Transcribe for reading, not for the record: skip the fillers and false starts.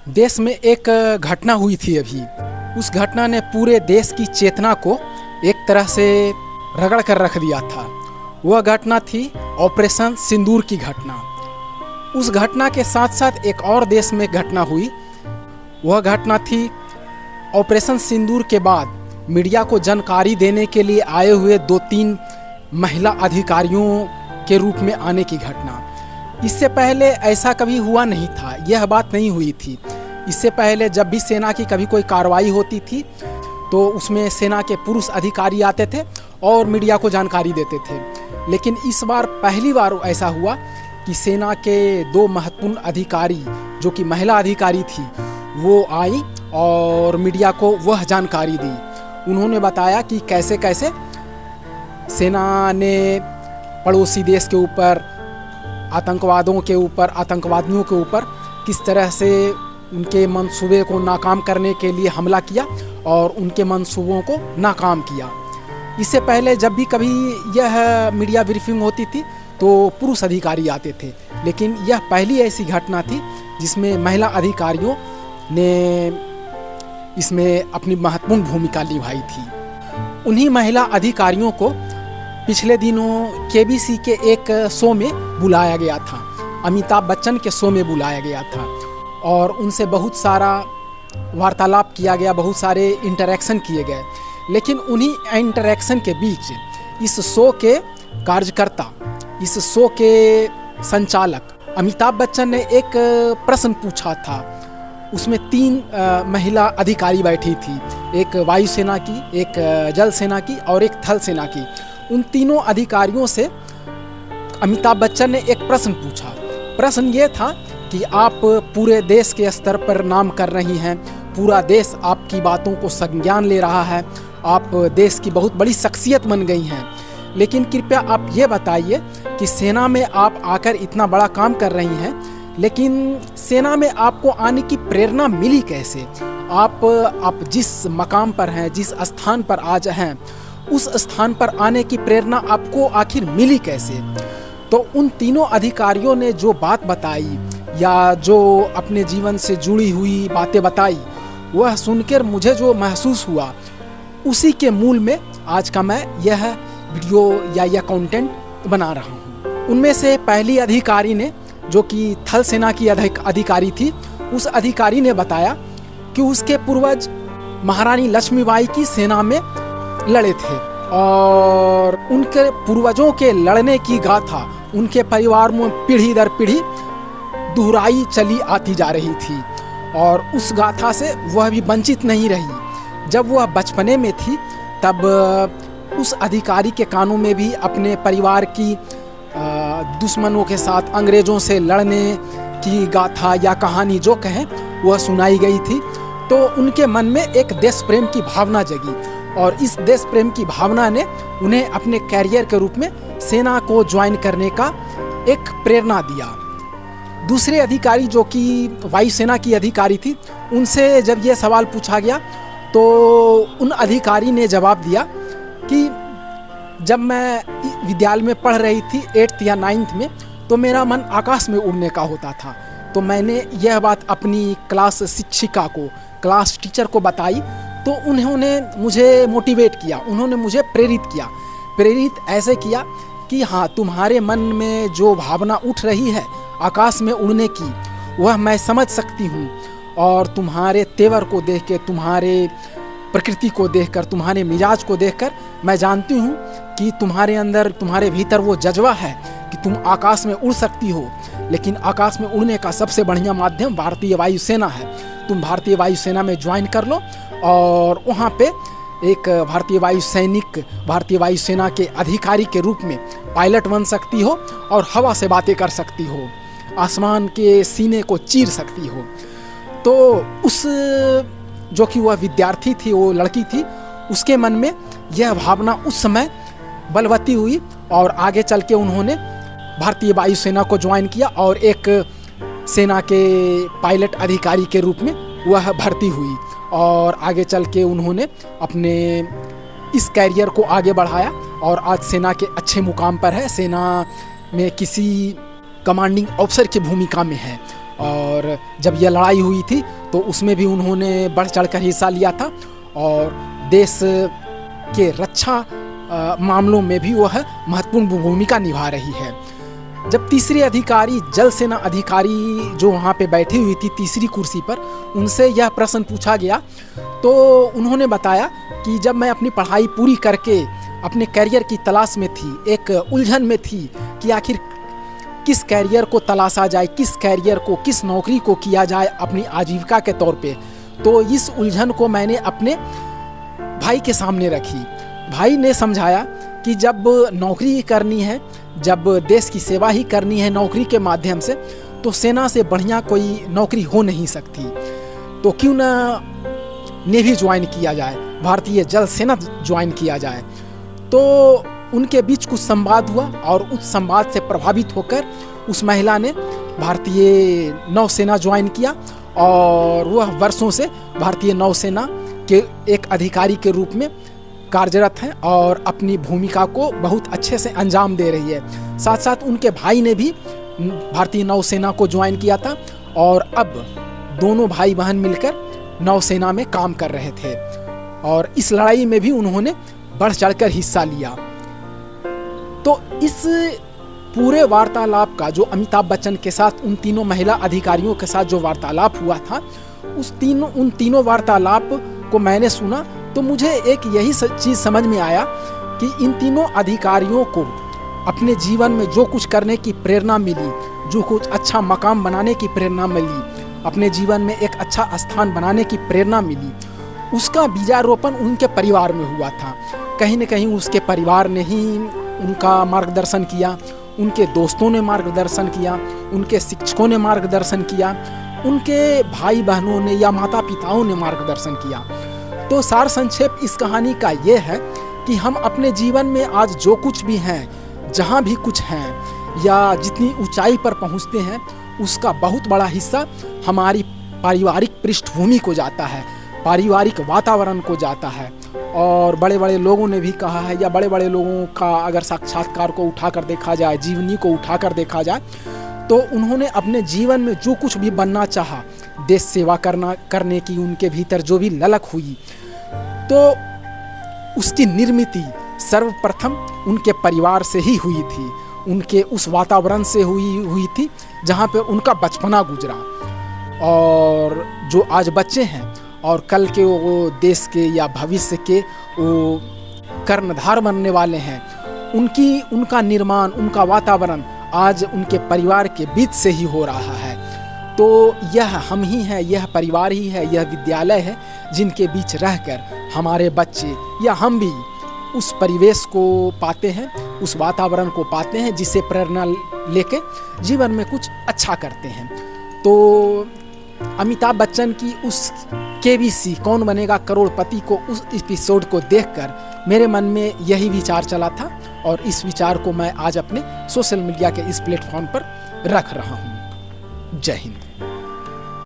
देश में एक घटना हुई थी अभी। उस घटना ने पूरे देश की चेतना को एक तरह से रगड़ कर रख दिया था। वह घटना थी ऑपरेशन सिंदूर की घटना। उस घटना के साथ साथ एक और देश में घटना हुई। वह घटना थी ऑपरेशन सिंदूर के बाद मीडिया को जानकारी देने के लिए आए हुए 2-3 महिला अधिकारियों के रूप में आने की घटना। इससे पहले ऐसा कभी हुआ नहीं था, यह बात नहीं हुई थी। इससे पहले जब भी सेना की कभी कोई कार्रवाई होती थी तो उसमें सेना के पुरुष अधिकारी आते थे और मीडिया को जानकारी देते थे। लेकिन इस बार पहली बार ऐसा हुआ कि सेना के 2 महत्वपूर्ण अधिकारी जो कि महिला अधिकारी थी वो आई और मीडिया को वह जानकारी दी। उन्होंने बताया कि कैसे कैसे सेना ने पड़ोसी देश के ऊपर, आतंकवादियों के ऊपर किस तरह से उनके मंसूबे को नाकाम करने के लिए हमला किया और उनके मंसूबों को नाकाम किया। इससे पहले जब भी कभी यह मीडिया ब्रीफिंग होती थी तो पुरुष अधिकारी आते थे, लेकिन यह पहली ऐसी घटना थी जिसमें महिला अधिकारियों ने इसमें अपनी महत्वपूर्ण भूमिका निभाई थी। उन्हीं महिला अधिकारियों को पिछले दिनों केबीसी के एक शो में बुलाया गया था, अमिताभ बच्चन के शो में बुलाया गया था और उनसे बहुत सारा वार्तालाप किया गया, बहुत सारे इंटरेक्शन किए गए। लेकिन उन्हीं इंटरेक्शन के बीच इस शो के कार्यकर्ता, इस शो के संचालक अमिताभ बच्चन ने एक प्रश्न पूछा था। उसमें 3 महिला अधिकारी बैठी थी, एक वायुसेना की, एक जल सेना की और एक थल सेना की। उन तीनों अधिकारियों से अमिताभ बच्चन ने एक प्रश्न पूछा। प्रश्न ये था कि आप पूरे देश के स्तर पर नाम कर रही हैं, पूरा देश आपकी बातों को संज्ञान ले रहा है, आप देश की बहुत बड़ी शख्सियत बन गई हैं, लेकिन कृपया आप ये बताइए कि सेना में आप आकर इतना बड़ा काम कर रही हैं, लेकिन सेना में आपको आने की प्रेरणा मिली कैसे? आप जिस मकाम पर हैं, जिस स्थान पर आज हैं, उस स्थान पर आने की प्रेरणा आपको आखिर मिली कैसे? तो उन तीनों अधिकारियों ने जो बात बताई या जो अपने जीवन से जुड़ी हुई बातें बताई, वह सुनकर मुझे जो महसूस हुआ उसी के मूल में आज का मैं यह वीडियो या यह कंटेंट बना रहा हूँ। उनमें से पहली अधिकारी ने, जो कि थल सेना की अधिकारी थी, उस अधिकारी ने बताया कि उसके पूर्वज महारानी लक्ष्मीबाई की सेना में लड़े थे और उनके पूर्वजों के लड़ने की गाथा उनके परिवार में पीढ़ी दर पीढ़ी दोहराई चली आती जा रही थी और उस गाथा से वह भी वंचित नहीं रही। जब वह बचपने में थी तब उस अधिकारी के कानों में भी अपने परिवार की दुश्मनों के साथ, अंग्रेज़ों से लड़ने की गाथा या कहानी जो कहें वह सुनाई गई थी। तो उनके मन में एक देश प्रेम की भावना जगी और इस देश प्रेम की भावना ने उन्हें अपने कैरियर के रूप में सेना को ज्वाइन करने का एक प्रेरणा दिया। दूसरे अधिकारी जो कि वायुसेना की अधिकारी थी, उनसे जब यह सवाल पूछा गया तो उन अधिकारी ने जवाब दिया कि जब मैं विद्यालय में पढ़ रही थी 8th या 9th में, तो मेरा मन आकाश में उड़ने का होता था। तो मैंने यह बात अपनी क्लास शिक्षिका को, क्लास टीचर को बताई तो उन्होंने मुझे मोटिवेट किया, उन्होंने मुझे प्रेरित किया। प्रेरित ऐसे किया कि हाँ, तुम्हारे मन में जो भावना उठ रही है आकाश में उड़ने की, वह मैं समझ सकती हूँ और तुम्हारे तेवर को देख के, तुम्हारे प्रकृति को देखकर, तुम्हारे मिजाज को देखकर मैं जानती हूँ कि तुम्हारे अंदर, तुम्हारे भीतर वो जज्बा है कि तुम आकाश में उड़ सकती हो। लेकिन आकाश में उड़ने का सबसे बढ़िया माध्यम भारतीय वायुसेना है। तुम भारतीय वायुसेना में ज्वाइन कर लो और वहाँ पे एक भारतीय वायु सैनिक, भारतीय वायुसेना के अधिकारी के रूप में पायलट बन सकती हो और हवा से बातें कर सकती हो, आसमान के सीने को चीर सकती हो। तो उस जो कि वह विद्यार्थी थी, वो लड़की थी, उसके मन में यह भावना उस समय बलवती हुई और आगे चल के उन्होंने भारतीय वायुसेना को ज्वाइन किया और एक सेना के पायलट अधिकारी के रूप में वह भर्ती हुई और आगे चल के उन्होंने अपने इस कैरियर को आगे बढ़ाया और आज सेना के अच्छे मुकाम पर है। सेना में किसी कमांडिंग ऑफिसर की भूमिका में है। और जब यह लड़ाई हुई थी तो उसमें भी उन्होंने बढ़ चढ़कर हिस्सा लिया था और देश के रक्षा मामलों में भी वह महत्वपूर्ण भूमिका निभा रही है। जब तीसरी अधिकारी, जल सेना अधिकारी जो वहाँ पे बैठी हुई थी तीसरी कुर्सी पर, उनसे यह प्रश्न पूछा गया तो उन्होंने बताया कि जब मैं अपनी पढ़ाई पूरी करके अपने करियर की तलाश में थी, एक उलझन में थी कि आखिर किस करियर को तलाशा जाए, किस करियर को, किस नौकरी को किया जाए अपनी आजीविका के तौर पे, तो इस उलझन को मैंने अपने भाई के सामने रखी। भाई ने समझाया कि जब नौकरी ही करनी है, जब देश की सेवा ही करनी है नौकरी के माध्यम से, तो सेना से बढ़िया कोई नौकरी हो नहीं सकती, तो क्यों ना नेवी ज्वाइन किया जाए, भारतीय जल सेना ज्वाइन किया जाए। तो उनके बीच कुछ संवाद हुआ और उस संवाद से प्रभावित होकर उस महिला ने भारतीय नौसेना ज्वाइन किया और वह वर्षों से भारतीय नौसेना के एक अधिकारी के रूप में कार्यरत हैं और अपनी भूमिका को बहुत अच्छे से अंजाम दे रही है। साथ साथ उनके भाई ने भी भारतीय नौसेना को ज्वाइन किया था और अब दोनों भाई बहन मिलकर नौसेना में काम कर रहे थे और इस लड़ाई में भी उन्होंने बढ़ चढ़कर हिस्सा लिया। तो इस पूरे वार्तालाप का जो अमिताभ बच्चन के साथ उन तीनों महिला अधिकारियों के साथ जो वार्तालाप हुआ था, उन तीनों वार्तालाप को मैंने सुना तो मुझे एक यही चीज़ समझ में आया कि इन तीनों अधिकारियों को अपने जीवन में जो कुछ करने की प्रेरणा मिली, जो कुछ अच्छा मकाम बनाने की प्रेरणा मिली, अपने जीवन में एक अच्छा स्थान बनाने की प्रेरणा मिली, उसका बीजारोपण उनके परिवार में हुआ था। कहीं न कहीं उसके परिवार ने ही उनका मार्गदर्शन किया, उनके दोस्तों ने मार्गदर्शन किया, उनके शिक्षकों ने मार्गदर्शन किया, उनके भाई बहनों ने या माता पिताओं ने मार्गदर्शन किया। तो सार संक्षेप इस कहानी का ये है कि हम अपने जीवन में आज जो कुछ भी हैं, जहाँ भी कुछ हैं या जितनी ऊंचाई पर पहुँचते हैं, उसका बहुत बड़ा हिस्सा हमारी पारिवारिक पृष्ठभूमि को जाता है, पारिवारिक वातावरण को जाता है। और बड़े बड़े लोगों ने भी कहा है, या बड़े बड़े लोगों का अगर साक्षात्कार को उठाकर देखा जाए, जीवनी को उठाकर देखा जाए, तो उन्होंने अपने जीवन में जो कुछ भी बनना चाहा, देश सेवा करने की उनके भीतर जो भी ललक हुई, तो उसकी निर्मिति सर्वप्रथम उनके परिवार से ही हुई थी, उनके उस वातावरण से हुई थी जहाँ पे उनका बचपना गुजरा। और जो आज बच्चे हैं और कल के वो देश के या भविष्य के वो कर्णधार बनने वाले हैं, उनका निर्माण, उनका वातावरण आज उनके परिवार के बीच से ही हो रहा है। तो यह हम ही हैं, यह परिवार ही है, यह विद्यालय है जिनके बीच रहकर हमारे बच्चे या हम भी उस परिवेश को पाते हैं, उस वातावरण को पाते हैं जिससे प्रेरणा लेके जीवन में कुछ अच्छा करते हैं। तो अमिताभ बच्चन की उस केबीसी कौन बनेगा करोड़पति को उस एपिसोड को देखकर मेरे मन में यही विचार चला था और इस विचार को मैं आज अपने सोशल मीडिया के इस प्लेटफॉर्म पर रख रहा हूँ। जय हिंद।